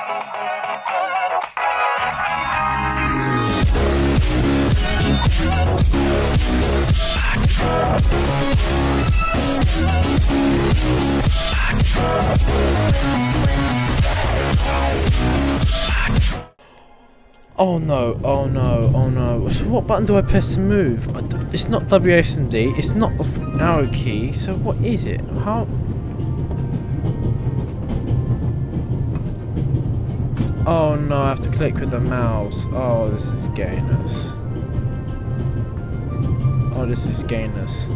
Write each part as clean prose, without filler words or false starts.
Oh no, oh no, oh no. So what button do I press to move? It's not WS and D, it's not the arrow key, so what is it? How? Oh no, I have to click with the mouse. Oh, this is gayness. Oh, this is gayness.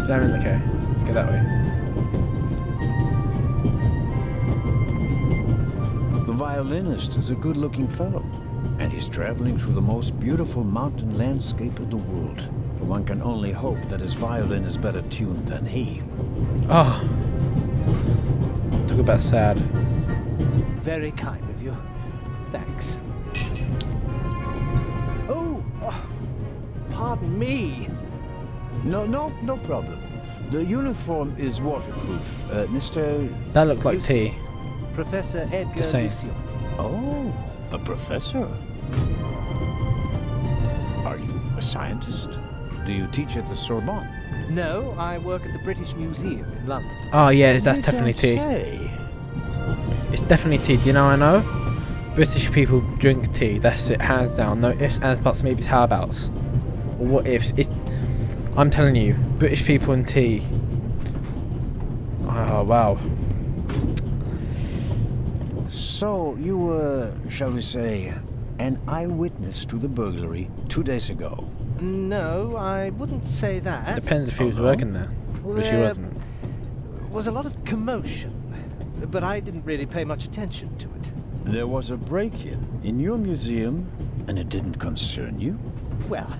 Okay, let's go that way. The violinist is a good-looking fellow, and he's traveling through the most beautiful mountain landscape in the world. But one can only hope that his violin is better tuned than he. Oh. Talk about sad. Very kind of you. Thanks. Oh, pardon me. No problem. The uniform is waterproof. Mr. That looked like T. Professor Edgar Just saying. Lucian. Oh, a professor. Are you a scientist? Do you teach at the Sorbonne? No, I work at the British Museum in London. Oh yeah, that's definitely T. It's definitely tea. Do you know I know? British people drink tea. That's it, hands down. No ifs, ands, buts, maybes, how abouts. Or what ifs. I'm telling you, British people and tea. Oh wow. So you were, shall we say, an eyewitness to the burglary 2 days ago? No, I wouldn't say that. Depends if he was working there. Well, But she wasn't. Was a lot of commotion, but I didn't really pay much attention to it. There was a break-in in your museum, and it didn't concern you? Well,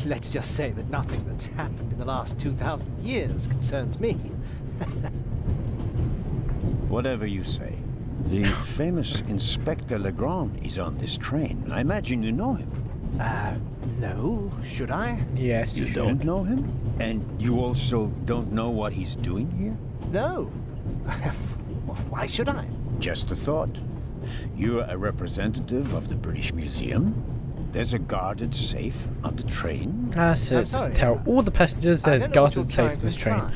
let's just say that nothing that's happened in the last 2,000 years concerns me. Whatever you say. The famous Inspector Legrand is on this train. I imagine you know him. No, should I? Yes, You should. don't know him? And you also don't know what he's doing here? No. Why should I? Just a thought. You're a representative of the British Museum. There's a guarded safe on the train. That's I'm it. Just sorry. tell all the passengers I there's don't know what guarded you're safe trying in this to train. imply.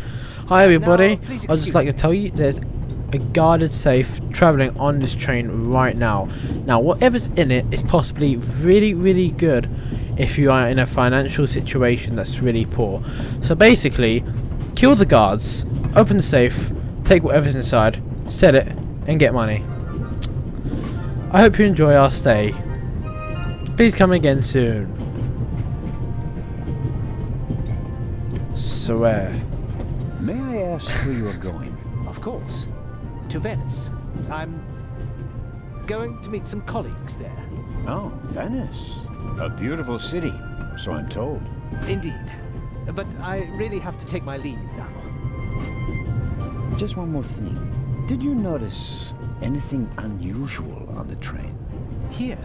Hi everybody. Now, please I'd just excuse like me. to tell you there's a guarded safe travelling on this train right now. Now whatever's in it is possibly really, really good if you are in a financial situation that's really poor. So basically, kill the guards, open the safe, take whatever's inside, sell it, and get money. I hope you enjoy our stay. Please come again soon. Swear. May I ask where you're going? Of course. To Venice. I'm going to meet some colleagues there. Oh, Venice. A beautiful city, so I'm told. Indeed. But I really have to take my leave now. Just one more thing. Did you notice anything unusual on the train? Here?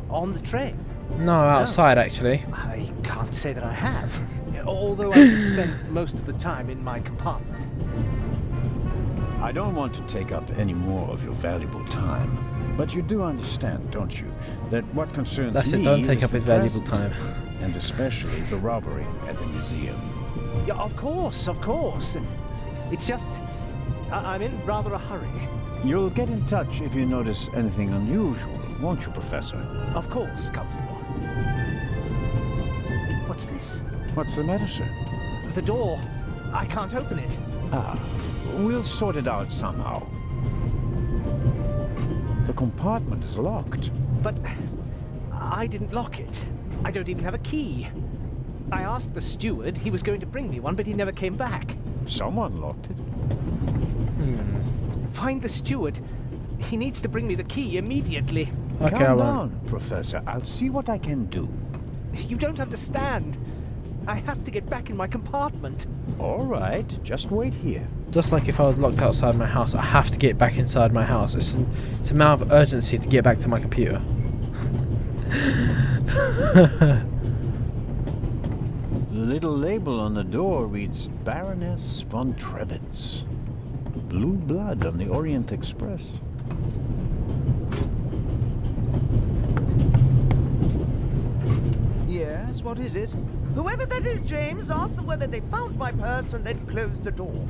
On the train? No, outside actually. I can't say that I have. Although I did spend most of the time in my compartment. I don't want to take up any more of your valuable time, but you do understand, don't you, that what concerns That's me it, don't take is up the his valuable present, time. and especially the robbery at the museum. Yeah, of course, of course. It's just, I'm in rather a hurry. You'll get in touch if you notice anything unusual, won't you, Professor? Of course, Constable. What's this? What's the matter, sir? The door. I can't open it. Ah, we'll sort it out somehow. The compartment is locked. But I didn't lock it. I don't even have a key. I asked the steward. He was going to bring me one, but he never came back. Someone locked it. Find the steward. He needs to bring me the key immediately. Okay, I Calm won't. down, Professor. I'll see what I can do. You don't understand. I have to get back in my compartment. All right, just wait here. Just like if I was locked outside my house, I have to get back inside my house. It's a matter of urgency to get back to my computer. The little label on the door reads Baroness von Trebitz. blue blood on the Orient Express. Yes, what is it? Whoever that is, James, ask them whether they found my purse and then closed the door.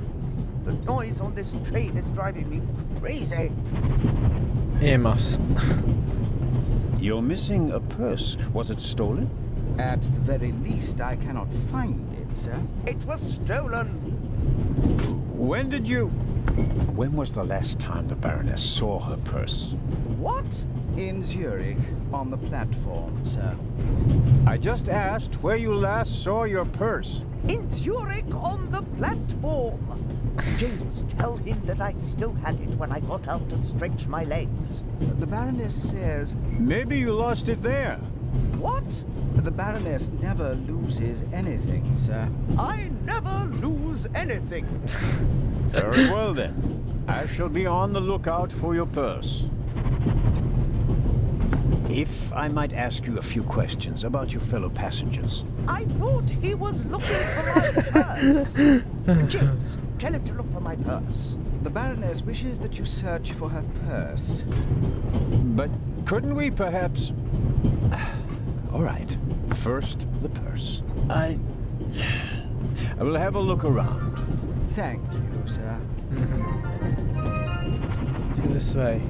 The noise on this train is driving me crazy. Earmuffs. You're missing a purse. Was it stolen? At the very least, I cannot find it, sir. It was stolen. When was the last time the Baroness saw her purse? What? In Zurich, on the platform, sir. I just asked where you last saw your purse. In Zurich on the platform. James, tell him that I still had it when I got out to stretch my legs. The Baroness says... Maybe you lost it there. What? The Baroness never loses anything, sir. I never lose anything. Very well then. I shall be on the lookout for your purse. If I might ask you a few questions about your fellow passengers. I thought he was looking for my purse. James, tell him to look for my purse. The Baroness wishes that you search for her purse. But couldn't we perhaps... All right. First, the purse. I will have a look around. Thank you, sir. Go this way.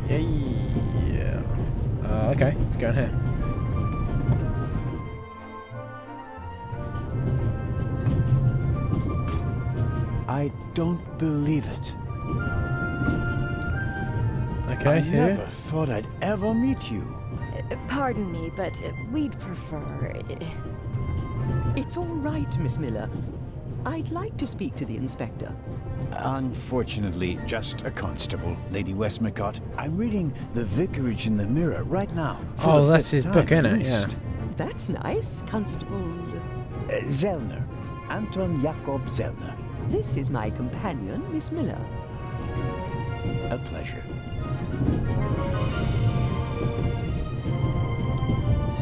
Yeah. Okay, let's go in here. I don't believe it. Okay, I here. never thought I'd ever meet you. Pardon me, but we'd prefer... It's all right, Miss Miller. I'd like to speak to the inspector. Unfortunately, just a constable, Lady Westmacott. I'm reading The Vicarage in the Mirror right now. Oh, that's his book, innit? Yeah. That's nice, Constable... Zellner. Anton Jakob Zellner. This is my companion, Miss Miller. A pleasure.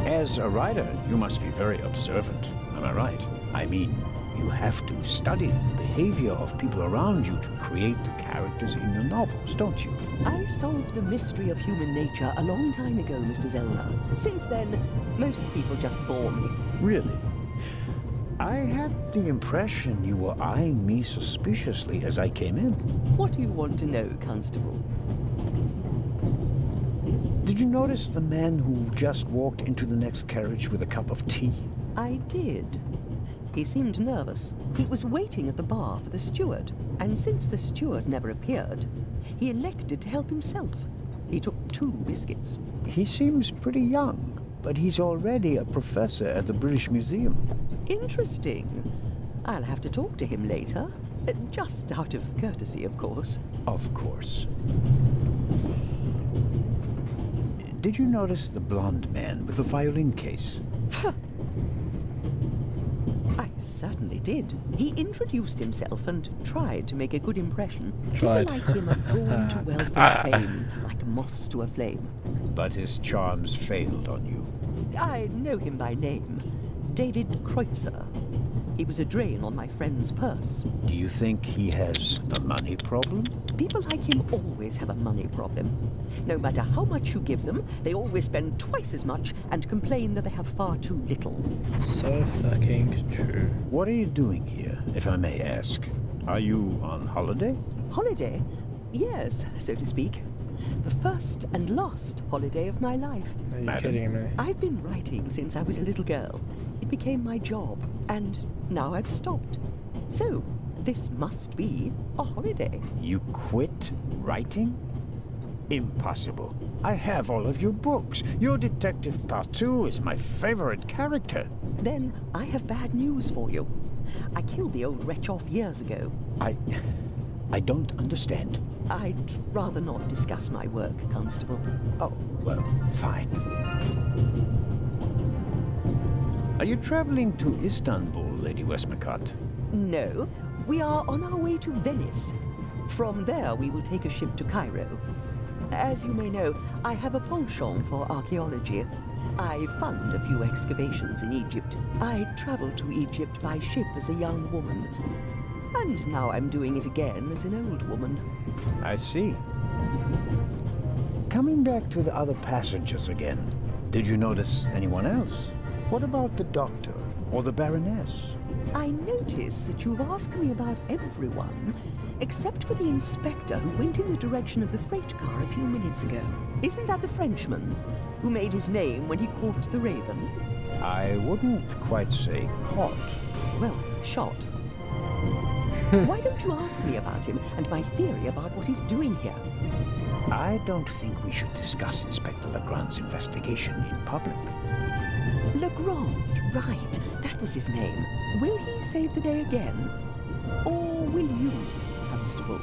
As a writer, you must be very observant. Am I right? I mean, you have to study the behavior of people around you to create the characters in your novels, don't you? I solved the mystery of human nature a long time ago, Mr. Zellner. Since then, most people just bore me. Really? I had the impression you were eyeing me suspiciously as I came in. What do you want to know, Constable? Did you notice the man who just walked into the next carriage with a cup of tea? I did. He seemed nervous. He was waiting at the bar for the steward, and since the steward never appeared, he elected to help himself. He took 2 biscuits. He seems pretty young, but he's already a professor at the British Museum. Interesting. I'll have to talk to him later. Just out of courtesy, of course. Of course. Did you notice the blonde man with the violin case? I certainly did. He introduced himself and tried to make a good impression. Tried. People like him are drawn to wealth and fame, like moths to a flame. But his charms failed on you. I know him by name. David Kreutzer. He was a drain on my friend's purse. Do you think he has a money problem? People like him always have a money problem. No matter how much you give them, they always spend twice as much and complain that they have far too little. So fucking true. What are you doing here, if I may ask? Are you on holiday? Holiday? Yes, so to speak. The first and last holiday of my life. Are you Madam. kidding me? I've been writing since I was a little girl. It became my job, and now I've stopped. So, this must be a holiday. You quit writing? Impossible. I have all of your books. Your Detective Partout is my favorite character. Then I have bad news for you. I killed the old wretch off years ago. I don't understand. I'd rather not discuss my work, Constable. Oh, well, fine. Are you traveling to Istanbul, Lady Westmacott? No, we are on our way to Venice. From there, we will take a ship to Cairo. As you may know, I have a penchant for archaeology. I fund a few excavations in Egypt. I traveled to Egypt by ship as a young woman. And now I'm doing it again as an old woman. I see. Coming back to the other passengers again, did you notice anyone else? What about the doctor or the Baroness? I notice that you've asked me about everyone, except for the inspector who went in the direction of the freight car a few minutes ago. Isn't that the Frenchman who made his name when he caught the Raven? I wouldn't quite say caught. Well, shot. Why don't you ask me about him and my theory about what he's doing here? I don't think we should discuss Inspector Legrand's investigation in public. Legrand, right. That was his name. Will he save the day again? Or will you, Constable?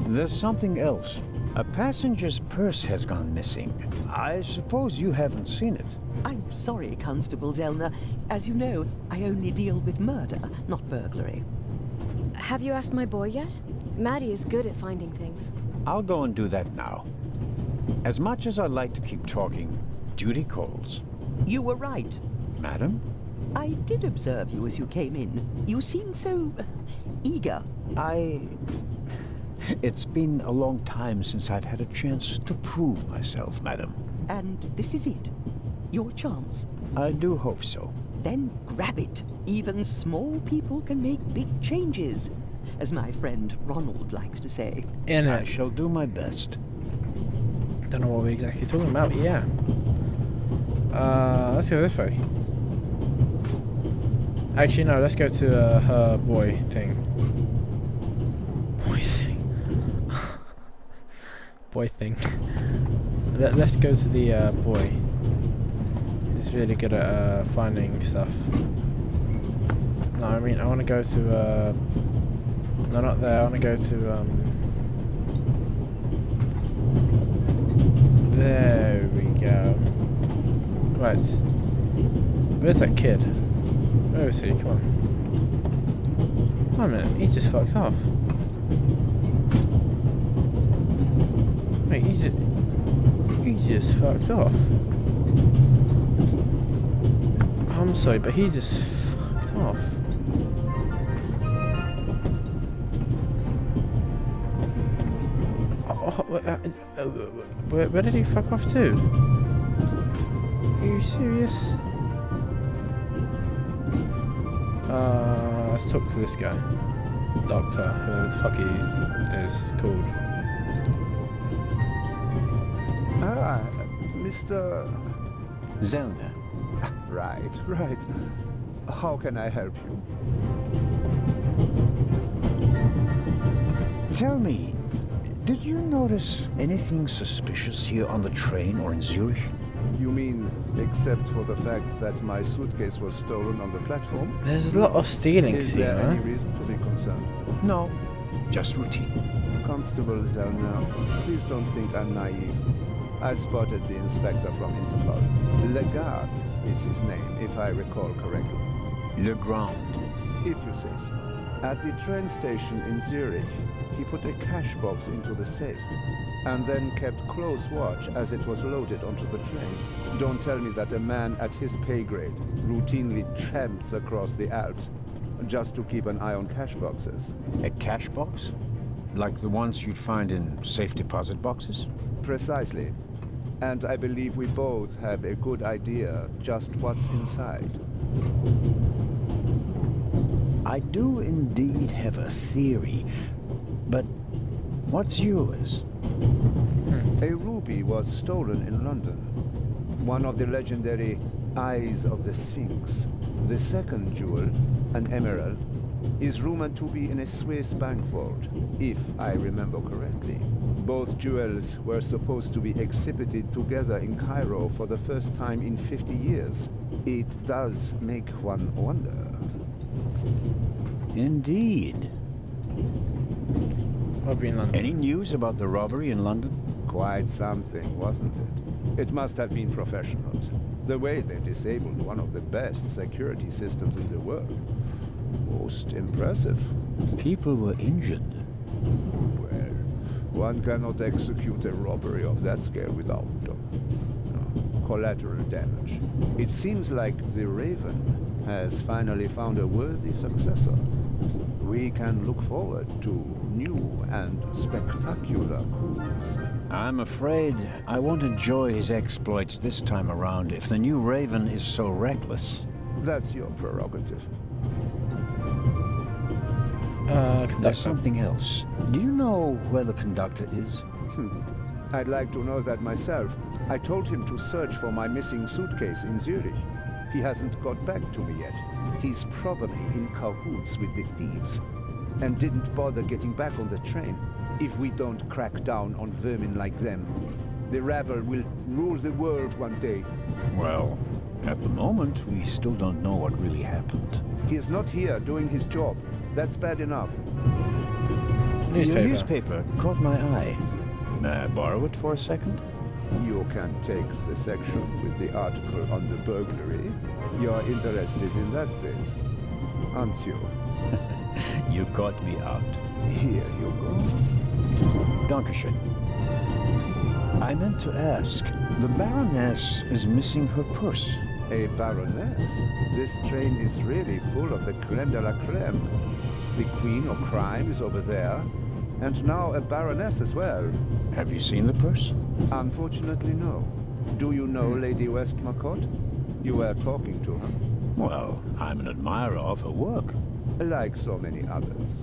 There's something else. A passenger's purse has gone missing. I suppose you haven't seen it. I'm sorry, Constable Zellner. As you know, I only deal with murder, not burglary. Have you asked my boy yet? Maddie is good at finding things. I'll go and do that now. As much as I'd like to keep talking, duty calls. You were right. Madam? I did observe you as you came in. You seemed so eager. It's been a long time since I've had a chance to prove myself, madam. And this is it. Your chance. I do hope so. Then grab it. Even small people can make big changes, as my friend Ronald likes to say. In I it. shall do my best. Don't know what we're exactly talking about, but yeah. Let's go this way. Actually, no, let's go to her boy thing. Boy thing. Boy thing. Let's go to the boy. He's really good at finding stuff. No, I mean, I want to go to... no, not there. I want to go to... there we go. Right. Where's that kid? Where is he? Come on. Wait a minute. He just fucked off. Wait, he just fucked off. I'm sorry, but he just fucked off. Where did he fuck off to? Are you serious? Let's talk to this guy. Doctor, whoever the fuck he is called. Ah, Mr. Zellner. Right. How can I help you? Tell me, did you notice anything suspicious here on the train or in Zurich? You mean, except for the fact that my suitcase was stolen on the platform? There's a lot of stealing Is here, there any huh? reason to be concerned? No, just routine. Constable Zellner, please don't think I'm naive. I spotted the inspector from Interpol. Legarde is his name, if I recall correctly. Legrand. If you say so. At the train station in Zurich, he put a cash box into the safe, and then kept close watch as it was loaded onto the train. Don't tell me that a man at his pay grade routinely tramps across the Alps just to keep an eye on cash boxes. A cash box? Like the ones you'd find in safe deposit boxes? Precisely. And I believe we both have a good idea just what's inside. I do indeed have a theory, but what's yours? A ruby was stolen in London. One of the legendary Eyes of the Sphinx. The second jewel, an emerald, is rumored to be in a Swiss bank vault, if I remember correctly. Both jewels were supposed to be exhibited together in Cairo for the first time in 50 years. It does make one wonder. Indeed. Robbery in London. Any news about the robbery in London? Quite something, wasn't it? It must have been professionals. The way they disabled one of the best security systems in the world. Most impressive. People were injured. Well, one cannot execute a robbery of that scale without collateral damage. It seems like the Raven has finally found a worthy successor. We can look forward to new and spectacular coups. I'm afraid I won't enjoy his exploits this time around if the new Raven is so reckless. That's your prerogative. There's Conductor. something else. Do you know where the conductor is? I'd like to know that myself. I told him to search for my missing suitcase in Zurich. He hasn't got back to me yet. He's probably in cahoots with the thieves, and didn't bother getting back on the train. If we don't crack down on vermin like them, the rabble will rule the world one day. Well, at the moment, we still don't know what really happened. He is not here doing his job. That's bad enough. Newspaper. Your newspaper caught my eye. May I borrow it for a second? You can take the section with the article on the burglary. You're interested in that bit, aren't you? You caught me out. Here you go. Dankeschön. I meant to ask, the Baroness is missing her purse. A baroness? This train is really full of the creme de la creme. The queen of crime is over there, and now a baroness as well. Have you seen the purse? Unfortunately, no. Do you know Lady Westmacott? You were talking to her. Well, I'm an admirer of her work. Like so many others.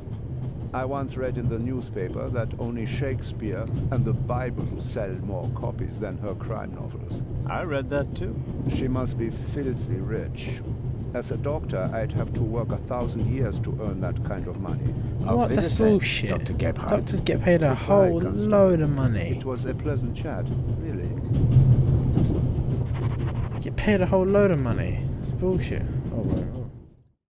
I once read in the newspaper that only Shakespeare and the Bible sell more copies than her crime novels. I read that too. She must be filthy rich. As a doctor, I'd have to work 1,000 years to earn that kind of money. What? That's bullshit. Dr. Gebhardt. Doctors get paid a Goodbye, whole Constable. load of money. It was a pleasant chat, really. Get paid a whole load of money. That's bullshit. Oh, well.